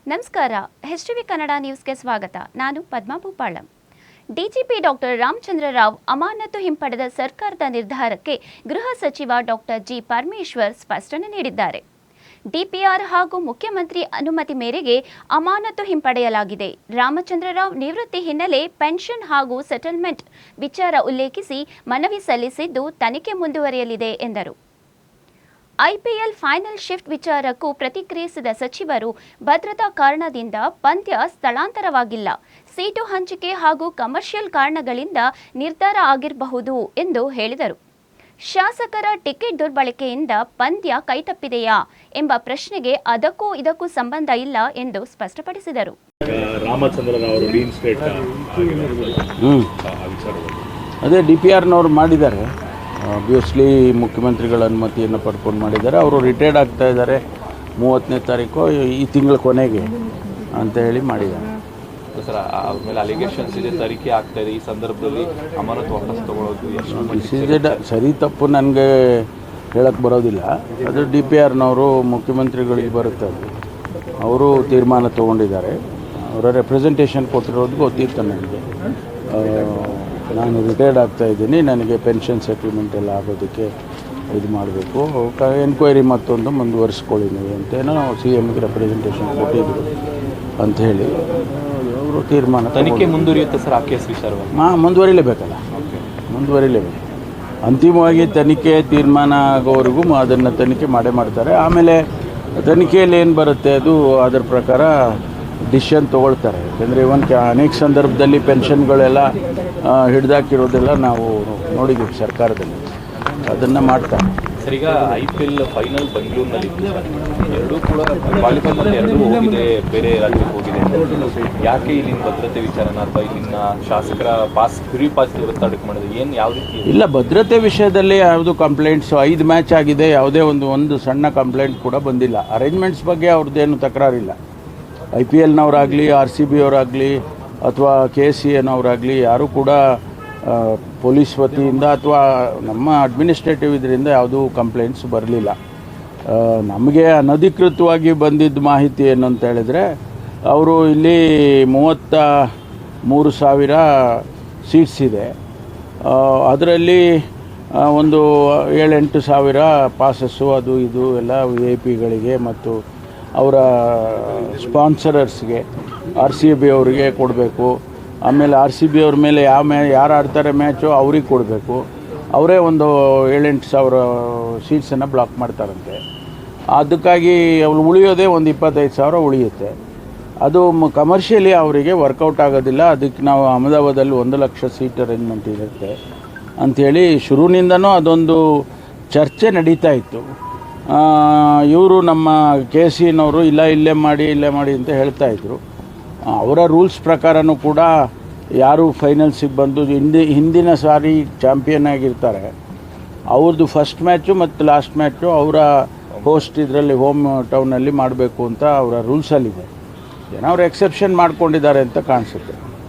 ನಮಸ್ಕಾರ. ಎಚ್ಟಿವಿ ಕನ್ನಡ ನ್ಯೂಸ್ಗೆ ಸ್ವಾಗತ. ನಾನು ಪದ್ಮಾ ಭೂಪಾಳಂ. ಡಿಜಿಪಿ ಡಾಕ್ಟರ್ ರಾಮಚಂದ್ರ ರಾವ್ ಅಮಾನತು ಹಿಂಪಡೆದ ಸರ್ಕಾರದ ನಿರ್ಧಾರಕ್ಕೆ ಗೃಹ ಸಚಿವ ಡಾಕ್ಟರ್ ಜಿ ಪರಮೇಶ್ವರ್ ಸ್ಪಷ್ಟನೆ ನೀಡಿದ್ದಾರೆ. ಡಿಪಿಆರ್ ಹಾಗೂ ಮುಖ್ಯಮಂತ್ರಿ ಅನುಮತಿ ಮೇರೆಗೆ ಅಮಾನತು ಹಿಂಪಡೆಯಲಾಗಿದೆ. ರಾಮಚಂದ್ರ ರಾವ್ ನಿವೃತ್ತಿ ಹಿನ್ನೆಲೆ ಪೆನ್ಷನ್ ಹಾಗೂ ಸೆಟಲ್ಮೆಂಟ್ ವಿಚಾರ ಉಲ್ಲೇಖಿಸಿ ಮನವಿ ಸಲ್ಲಿಸಿದ್ದು ತನಿಖೆ ಮುಂದುವರಿಯಲಿದೆ ಎಂದರು. ಐಪಿಎಲ್ ಫೈನಲ್ ಶಿಫ್ಟ್ ವಿಚಾರಕ್ಕೂ ಪ್ರತಿಕ್ರಿಯಿಸಿದ ಸಚಿವರು ಭದ್ರತಾ ಕಾರಣದಿಂದ ಪಂದ್ಯ ಸ್ಥಳಾಂತರವಾಗಿಲ್ಲ, ಸೀಟು ಹಂಚಿಕೆ ಹಾಗೂ ಕಮರ್ಷಿಯಲ್ ಕಾರಣಗಳಿಂದ ನಿರ್ಧಾರ ಆಗಿರಬಹುದು ಎಂದು ಹೇಳಿದರು. ಶಾಸಕರ ಟಿಕೆಟ್ ದುರ್ಬಳಕೆಯಿಂದ ಪಂದ್ಯ ಕೈತಪ್ಪಿದೆಯಾ ಎಂಬ ಪ್ರಶ್ನೆಗೆ ಅದಕ್ಕೂ ಇದಕ್ಕೂ ಸಂಬಂಧ ಇಲ್ಲ ಎಂದು ಸ್ಪಷ್ಟಪಡಿಸಿದರು. ಅದೇ ಡಿಪಿಆರ್ನವರು ಮಾಡಿದ್ದಾರೆ. ಆಬ್ವಿಯಸ್ಲಿ ಮುಖ್ಯಮಂತ್ರಿಗಳ ಅನುಮತಿಯನ್ನು ಪಡ್ಕೊಂಡು ಮಾಡಿದ್ದಾರೆ. ಅವರು ರಿಟೈರ್ಡ್ ಆಗ್ತಾ ಇದ್ದಾರೆ 30ನೇ ತಾರೀಕು ಈ ತಿಂಗಳ ಕೊನೆಗೆ ಅಂತ ಹೇಳಿ ಮಾಡಿದ್ದಾರೆ. ಸರ್, ಅವ್ರ ಮೇಲೆ ಅಲಿಗೇಷನ್ಸ್ ಇದೆ, ತನಿಖೆ ಆಗ್ತಾ ಇದೆ. ಈ ಸಂದರ್ಭದಲ್ಲಿ ಅಮಾನತು ವಾಪಸ್ ತಗೊಳ್ಳೋದು ಸರಿ ತಪ್ಪು ನನಗೆ ಹೇಳಕ್ಕೆ ಬರೋದಿಲ್ಲ. ಅದು ಡಿಪಿಆರ್ನವರು ಮುಖ್ಯಮಂತ್ರಿಗಳಿಗೆ ಬರುತ್ತೆ. ಅವರು ತೀರ್ಮಾನ ತೊಗೊಂಡಿದ್ದಾರೆ. ಅವರ ರೆಪ್ರೆಸೆಂಟೇಷನ್ ಕೊಟ್ಟಿರೋದು ಗೊತ್ತಿತ್ತು ನನಗೆ. ನಾನು ರಿಟೈರ್ಡ್ ಆಗ್ತಾಯಿದ್ದೀನಿ, ನನಗೆ ಪೆನ್ಷನ್ ಸೆಟಲ್ಮೆಂಟ್ ಎಲ್ಲ ಆಗೋದಕ್ಕೆ ಇದು ಮಾಡಬೇಕು, ಎನ್ಕ್ವೈರಿ ಮತ್ತೊಂದು ಮುಂದುವರಿಸ್ಕೊಳ್ಳಿ ನೀವು ಅಂತೇನೋ CMಗೆ ರೆಪ್ರೆಸೆಂಟೇಷನ್ ಕೊಟ್ಟಿದ್ರು ಅಂತ ಹೇಳಿ ಅವರು ತೀರ್ಮಾನ. ತನಿಖೆ ಮುಂದುವರಿಯುತ್ತೆ ಸರ್ ಆ ಕೇಸ್ ವಿಚಾರವಾಗಿ? ಮುಂದುವರಿಲೇಬೇಕಲ್ಲ, ಮುಂದುವರಿಲೇಬೇಕು. ಅಂತಿಮವಾಗಿ ತನಿಖೆ ತೀರ್ಮಾನ ಆಗೋವರೆಗೂ ಅದನ್ನು ತನಿಖೆ ಮಾಡೇ ಮಾಡ್ತಾರೆ. ಆಮೇಲೆ ತನಿಖೆಯಲ್ಲಿ ಏನು ಬರುತ್ತೆ ಅದು ಅದರ ಪ್ರಕಾರ ಡಿಸಿಷನ್ ತೊಗೊಳ್ತಾರೆ. ಯಾಕೆಂದರೆ ಅನೇಕ ಸಂದರ್ಭದಲ್ಲಿ ಪೆನ್ಷನ್ಗಳೆಲ್ಲ ಹಿಡಿದಾಕಿರೋದೆಲ್ಲ ನಾವು ನೋಡಿದ್ದೀವಿ ಸರ್ಕಾರದಲ್ಲಿ, ಅದನ್ನು ಮಾಡ್ತಾರೆ. ಸರ್, ಈಗ IPL ಫೈನಲ್ ಬೆಂಗಳೂರಿನಲ್ಲಿ ಎರಡೂ ಕೂಡ ಕ್ವಾಲಿಫೈ ಮತ್ತು ಎರಡೂ ಹೋಗಿದೆ, ಬೇರೆ ರಾಜ್ಯಕ್ಕೆ ಹೋಗಿದೆ. ಯಾಕೆ ಇಲ್ಲಿನ ಭದ್ರತೆ ವಿಚಾರನ ಅಥವಾ ಇಲ್ಲಿನ ಶಾಸಕರ ಫ್ರೀ ಪಾಸ್ ತಡೆದು ಮಾಡೋದು ಏನು ಯಾವ ರೀತಿ ಇಲ್ಲ? ಭದ್ರತೆ ವಿಷಯದಲ್ಲಿ ಯಾವುದು ಕಂಪ್ಲೇಂಟ್ಸು 5 ಮ್ಯಾಚ್ ಆಗಿದೆ, ಯಾವುದೇ ಒಂದು ಸಣ್ಣ ಕಂಪ್ಲೇಂಟ್ ಕೂಡ ಬಂದಿಲ್ಲ. ಅರೇಂಜ್ಮೆಂಟ್ಸ್ ಬಗ್ಗೆ ಅವ್ರದ್ದೇನು ತಕರಾರಿಲ್ಲ. IPLನವರಾಗಲಿ RCB ಅವರಾಗಲಿ ಅಥವಾ KCAನವರಾಗಲಿ ಯಾರೂ ಕೂಡ ಪೊಲೀಸ್ ವತಿಯಿಂದ ಅಥವಾ ನಮ್ಮ ಅಡ್ಮಿನಿಸ್ಟ್ರೇಟಿವ್ ಇದರಿಂದ ಯಾವುದೂ ಕಂಪ್ಲೇಂಟ್ಸ್ ಬರಲಿಲ್ಲ. ನಮಗೆ ಅನಧಿಕೃತವಾಗಿ ಬಂದಿದ್ದ ಮಾಹಿತಿ ಏನು ಅಂತ ಹೇಳಿದರೆ, ಅವರು ಇಲ್ಲಿ 33,000 ಸೀಟ್ಸ್ ಇದೆ. ಅದರಲ್ಲಿ ಒಂದು 7-8 ಸಾವಿರ ಪಾಸಸ್ಸು ಅದು ಇದು ಎಲ್ಲ VIP-ಗಳಿಗೆ ಮತ್ತು ಅವರ ಸ್ಪಾನ್ಸರರ್ಸ್ಗೆ RCB ಅವರಿಗೆ ಕೊಡಬೇಕು. ಆಮೇಲೆ RCB ಅವ್ರ ಮೇಲೆ ಯಾರು ಆಡ್ತಾರೆ ಮ್ಯಾಚು ಅವ್ರಿಗೆ ಕೊಡಬೇಕು. ಅವರೇ ಒಂದು 7-8 ಸಾವಿರ ಸೀಟ್ಸನ್ನು ಬ್ಲಾಕ್ ಮಾಡ್ತಾರಂತೆ. ಅದಕ್ಕಾಗಿ ಅವ್ರು ಉಳಿಯೋದೇ ಒಂದು 25 ಸಾವಿರ ಉಳಿಯುತ್ತೆ. ಅದು ಕಮರ್ಷಿಯಲಿ ಅವರಿಗೆ ವರ್ಕೌಟ್ ಆಗೋದಿಲ್ಲ. ಅದಕ್ಕೆ ನಾವು ಅಹಮದಾಬಾದಲ್ಲಿ 1 ಲಕ್ಷ ಸೀಟ್ ಅರೇಂಜ್ಮೆಂಟ್ ಇರುತ್ತೆ ಅಂಥೇಳಿ ಶುರುವಿನಿಂದನೂ ಅದೊಂದು ಚರ್ಚೆ ನಡೀತಾ ಇತ್ತು. ಇವರು ನಮ್ಮ KCನವರು ಇಲ್ಲೇ ಮಾಡಿ ಅಂತ ಹೇಳ್ತಾಯಿದ್ರು. ಅವರ ರೂಲ್ಸ್ ಪ್ರಕಾರನೂ ಕೂಡ ಯಾರು ಫೈನಲ್ಸಿಗೆ ಬಂದು ಹಿಂದಿನ ಸಾರಿ ಚಾಂಪಿಯನ್ ಆಗಿರ್ತಾರೆ ಅವ್ರದ್ದು ಫಸ್ಟ್ ಮ್ಯಾಚು ಮತ್ತು ಲಾಸ್ಟ್ ಮ್ಯಾಚು ಅವರ ಹೋಸ್ಟ್ ಇದರಲ್ಲಿ ಹೋಮ್ ಟೌನಲ್ಲಿ ಮಾಡಬೇಕು ಅಂತ ಅವರ ರೂಲ್ಸಲ್ಲಿದೆ. ಏನೋ ಅವ್ರು ಎಕ್ಸೆಪ್ಷನ್ ಮಾಡ್ಕೊಂಡಿದ್ದಾರೆ ಅಂತ ಕಾಣಿಸುತ್ತೆ.